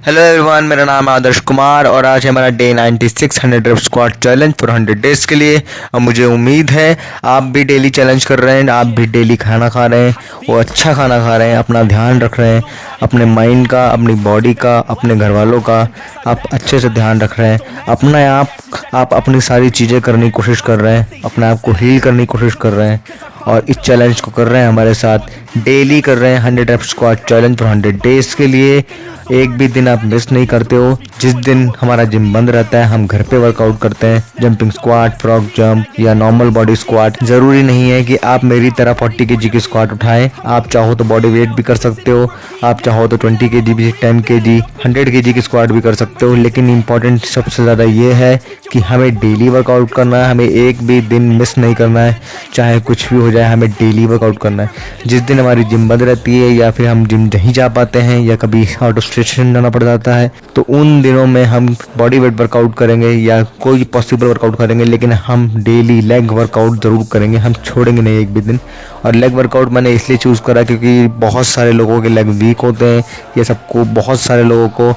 Hello everyone, मेरा नाम है आदर्श कुमार और आज है हमारा day 96 100 rape squat challenge for 100 days के लिए। और मुझे उम्मीद है आप भी डेली चैलेंज कर रहे हैं, आप भी डेली खाना खा रहे हैं, वो अच्छा खाना खा रहे हैं, अपना ध्यान रख रहे हैं, अपने माइंड का, अपनी बॉडी का, अपने घर वालों का आप अच्छे से ध्यान रख रहे हैं। अपने आप अपनी सारी चीज़ें करने की कोशिश कर रहे हैं, अपने आप को हील करने की कोशिश कर रहे हैं और इस चैलेंज को कर रहे हैं हमारे साथ, डेली कर रहे हैं 100 rape squat challenge for 100 days के लिए। एक भी दिन आप मिस नहीं करते हो। जिस दिन हमारा जिम बंद रहता है हम घर पे वर्कआउट करते हैं, जंपिंग स्क्वाट, फ्रॉग जंप या नॉर्मल बॉडी स्क्वाट। जरूरी नहीं है कि आप मेरी तरह 40 kg की स्क्वाट उठाएं, आप चाहो तो बॉडी वेट भी कर सकते हो, आप चाहो तो 20 kg भी, 10 kg, 100 kg की स्क्वाट भी कर सकते हो। लेकिन इम्पोर्टेंट सबसे ज़्यादा ये है कि हमें डेली वर्कआउट करना है, हमें एक भी दिन मिस नहीं करना है, चाहे कुछ भी हो जाए हमें डेली वर्कआउट करना है। जिस दिन हमारी जिम बंद रहती है या फिर हम जिम नहीं जा पाते हैं या कभी आउट ऑफ स्टेशन जाना पड़ जाता है तो उन दिनों में हम बॉडी वेट वर्कआउट करेंगे या कोई पॉसिबल वर्कआउट करेंगे, लेकिन हम डेली लेग वर्कआउट जरूर करेंगे, हम छोड़ेंगे नहीं एक भी दिन। और लेग वर्कआउट मैंने इसलिए चूज़ करा क्योंकि बहुत सारे लोगों के लेग वीक होते हैं, ये सबको बहुत सारे लोगों को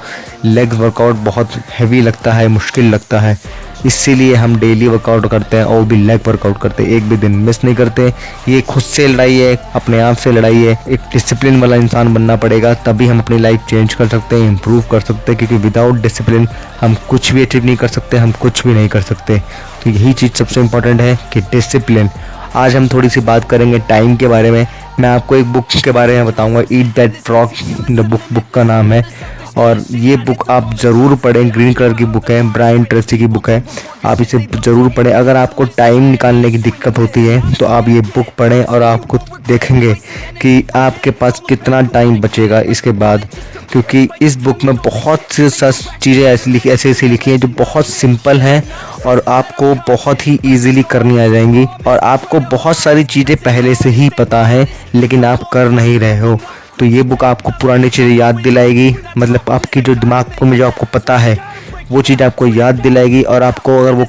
लेग वर्कआउट बहुत हैवी लगता है, मुश्किल लगता है, इसीलिए हम डेली वर्कआउट करते हैं और भी लेग वर्कआउट करते हैं, एक भी दिन मिस नहीं करते। ये खुद से लड़ाई है, अपने आप से लड़ाई है, एक डिसिप्लिन वाला इंसान बनना पड़ेगा, तभी हम अपनी लाइफ चेंज कर सकते हैं, इम्प्रूव कर सकते हैं, क्योंकि विदाउट डिसिप्लिन हम कुछ भी अचीव नहीं कर सकते, हम कुछ भी नहीं कर सकते। तो यही चीज़ सबसे इम्पोर्टेंट है कि डिसिप्लिन। आज हम थोड़ी सी बात करेंगे टाइम के बारे में। मैं आपको एक बुक के बारे में बताऊंगा, eat that frog the book का नाम है, और ये बुक आप ज़रूर पढ़ें। ग्रीन कलर की बुक है, ब्रायन ट्रेसी की बुक है, आप इसे ज़रूर पढ़ें। अगर आपको टाइम निकालने की दिक्कत होती है तो आप ये बुक पढ़ें और आपको देखेंगे कि आपके पास कितना टाइम बचेगा इसके बाद, क्योंकि इस बुक में बहुत सी चीज़ें ऐसी लिखी हैं जो बहुत सिंपल हैं और आपको बहुत ही ईजिली करनी आ जाएंगी, और आपको बहुत सारी चीज़ें पहले से ही पता है लेकिन आप कर नहीं रहे हो। तो ये बुक आपको पुरानी चीज़ें याद दिलाएगी, मतलब आपकी जो दिमाग में जो आपको पता है वो चीज़ आपको याद दिलाएगी, और आपको अगर वो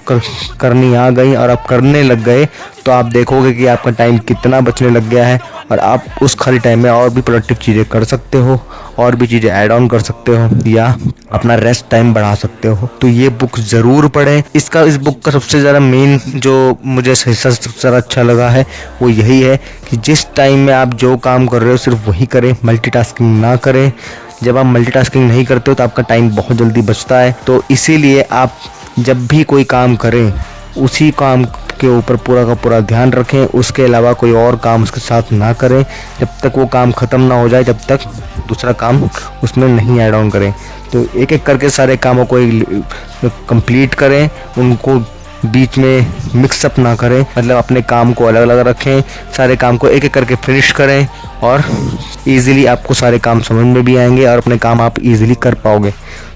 करनी आ गई और आप करने लग गए तो आप देखोगे कि आपका टाइम कितना बचने लग गया है और आप उस खाली टाइम में और भी प्रोडक्टिव चीज़ें कर सकते हो, और भी चीज़ें ऐड ऑन कर सकते हो या अपना रेस्ट टाइम बढ़ा सकते हो। तो ये बुक ज़रूर पढ़ें। इस बुक का सबसे ज़्यादा मेन जो मुझे सबसे ज़्यादा अच्छा लगा है वो यही है कि जिस टाइम में आप जो काम कर रहे हो सिर्फ वही करें, मल्टीटास्किंग ना करें। जब आप मल्टीटास्किंग नहीं करते हो तो आपका टाइम बहुत जल्दी बचता है। तो इसीलिए आप जब भी कोई काम करें उसी काम के ऊपर पूरा का पूरा ध्यान रखें, उसके अलावा कोई और काम उसके साथ ना करें। जब तक वो काम ख़त्म ना हो जाए जब तक दूसरा काम उसमें नहीं ऐड ऑन करें। तो एक एक करके सारे कामों को कंप्लीट करें, उनको बीच में मिक्सअप ना करें, मतलब अपने काम को अलग अलग रखें, सारे काम को एक एक करके फिनिश करें और इजीली आपको सारे काम समझ में भी आएंगे और अपने काम आप इजीली कर पाओगे।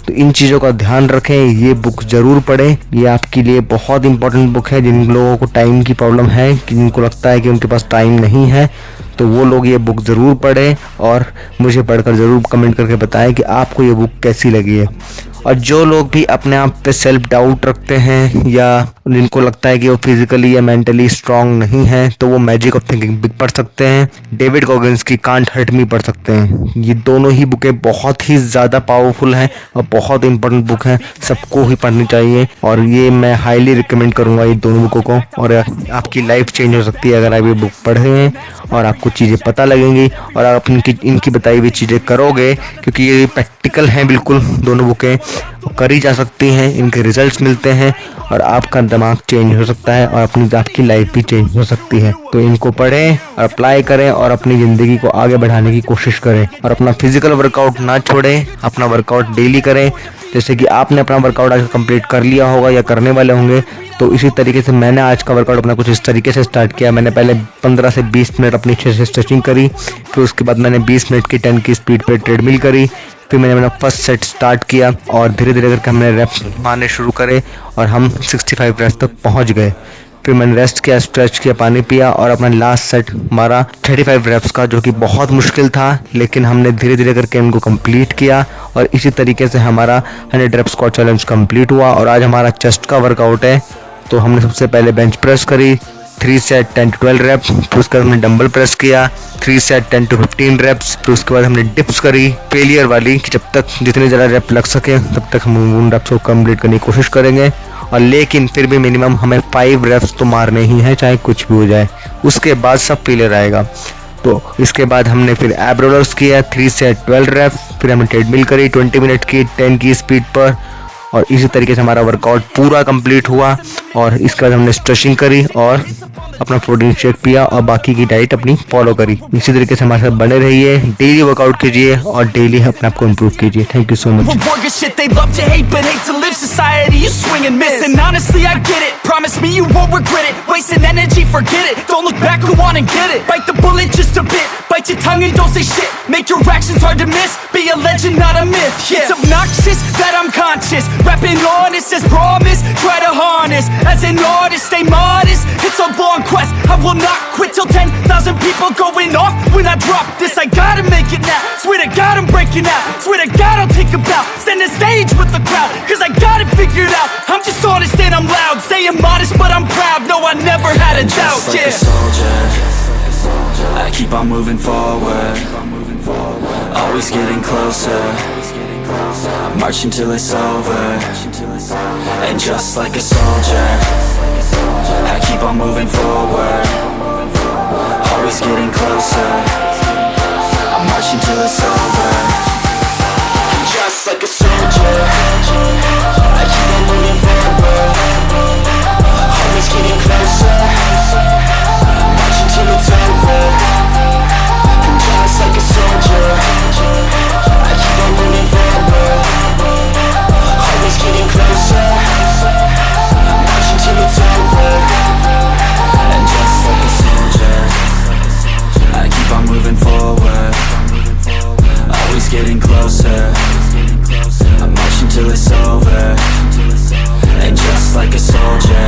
तो इन चीज़ों का ध्यान रखें, ये बुक ज़रूर पढ़ें, ये आपके लिए बहुत इंपॉर्टेंट बुक है। जिन लोगों को टाइम की प्रॉब्लम है, कि जिनको लगता है कि उनके पास टाइम नहीं है, तो वो लोग ये बुक ज़रूर पढ़ें और मुझे पढ़कर ज़रूर कमेंट करके बताएं कि आपको ये बुक कैसी लगी है। और जो लोग भी अपने आप पे सेल्फ डाउट रखते हैं या जिनको लगता है कि वो फिजिकली या मेंटली स्ट्रांग नहीं है, तो वो मैजिक ऑफ थिंकिंग बिग पढ़ सकते हैं, डेविड गॉगिन्स की कांट हर्ट मी पढ़ सकते हैं। ये दोनों ही बुकें बहुत ही ज़्यादा पावरफुल हैं और बहुत इंपॉर्टेंट बुक हैं, सबको ही पढ़नी चाहिए। और ये मैं हाईली रिकमेंड करूँगा ये दोनों बुकों को, और आपकी लाइफ चेंज हो सकती है अगर आप ये बुक पढ़ रहे हैं और आपको चीज़ें पता लगेंगी और आप इनकी बताई हुई चीज़ें करोगे, क्योंकि ये प्रैक्टिकल हैं बिल्कुल, दोनों बुकें करी जा सकती हैं, इनके रिजल्ट्स मिलते हैं और आपका दिमाग चेंज हो सकता है और आपकी लाइफ भी चेंज हो सकती है। तो इनको पढ़ें और अप्लाई करें और अपनी ज़िंदगी को आगे बढ़ाने की कोशिश करें और अपना फिजिकल वर्कआउट ना छोड़ें, अपना वर्कआउट डेली करें। जैसे कि आपने अपना वर्कआउट आज कंप्लीट कर लिया होगा या करने वाले होंगे, तो इसी तरीके से मैंने आज का वर्कआउट अपना कुछ इस तरीके से स्टार्ट किया। मैंने पहले 15 से 20 मिनट अपनी अच्छे से स्ट्रेचिंग करी, फिर उसके बाद मैंने 20 मिनट की 10 की स्पीड पे ट्रेडमिल करी, फिर मैंने अपना फर्स्ट सेट स्टार्ट किया और धीरे धीरे करके हमने रेप्स मारने शुरू करे और हम 65 रेप्स तक पहुंच गए। फिर मैंने रेस्ट किया, स्ट्रेच किया, पानी पिया और अपना लास्ट सेट मारा 35 रेप्स का, जो कि बहुत मुश्किल था, लेकिन हमने धीरे धीरे करके इनको कंप्लीट किया और इसी तरीके से हमारा 100 रेप स्क्वाट चैलेंज कंप्लीट हुआ। और आज हमारा चेस्ट का वर्कआउट है, तो हमने सबसे पहले बेंच प्रेस करी, 3 सेट 10 to 12 रेप्स। फिर उसके बाद हमने डंबल प्रेस किया 3 सेट 10 to 15 रेप्स। फिर उसके बाद हमने डिप्स करी फेलियर वाली कि जब तक जितने ज़्यादा रेप लग सके तब तक हम उन रेप्स को कंप्लीट करने की कोशिश करेंगे। और लेकिन फिर भी मिनिमम हमें 5 रेप्स तो मारने ही हैं, चाहे कुछ भी हो जाए। उसके बाद सब फेलियर आएगा। तो इसके बाद हमने फिर एब रोलर्स किया 3 सेट 12 रेप्स। फिर हमने ट्रेडमिल करी 20 मिनट की 10 की स्पीड पर। और इसी तरीके से हमारा वर्कआउट पूरा कंप्लीट हुआ। और इसके बाद हमने स्ट्रेचिंग करी और अपना प्रोटीन शेक पिया और बाकी की डाइट अपनी फॉलो करी। इसी तरीके से हमारे साथ बने रहिए, डेली वर्कआउट कीजिए और डेली अपने आप को इम्प्रूव कीजिए। Thank you so much. Bite your tongue and don't say shit. Make your actions hard to miss. Be a legend, not a myth. Yeah. It's obnoxious that I'm conscious. Rapping honest as promise. Try to harness as an artist. Stay modest. It's a long quest. I will not quit till 10,000 people going off when I drop this. I gotta make it now. Swear to God I'm breaking out. Swear to God I'll take a bow. Stand the stage with the crowd. Cause I got it figured out. I'm just honest and I'm loud. Staying modest but I'm proud. No, I never had a doubt. Just like a soldier, I keep on moving forward, always getting closer. I'm marching till it's over. And just like a soldier, I keep on moving forward, always getting closer. I'm marching till it's over. And just like a soldier, I keep on moving forward, always getting closer. Till it's over. And just like a soldier, I keep on moving forward, always getting closer. I'm marching till it's over. And just like a soldier, I keep on moving forward, always getting closer. I'm marching till it's over. And just like a soldier,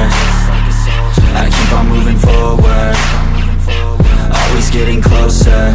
I keep on moving forward, always getting closer.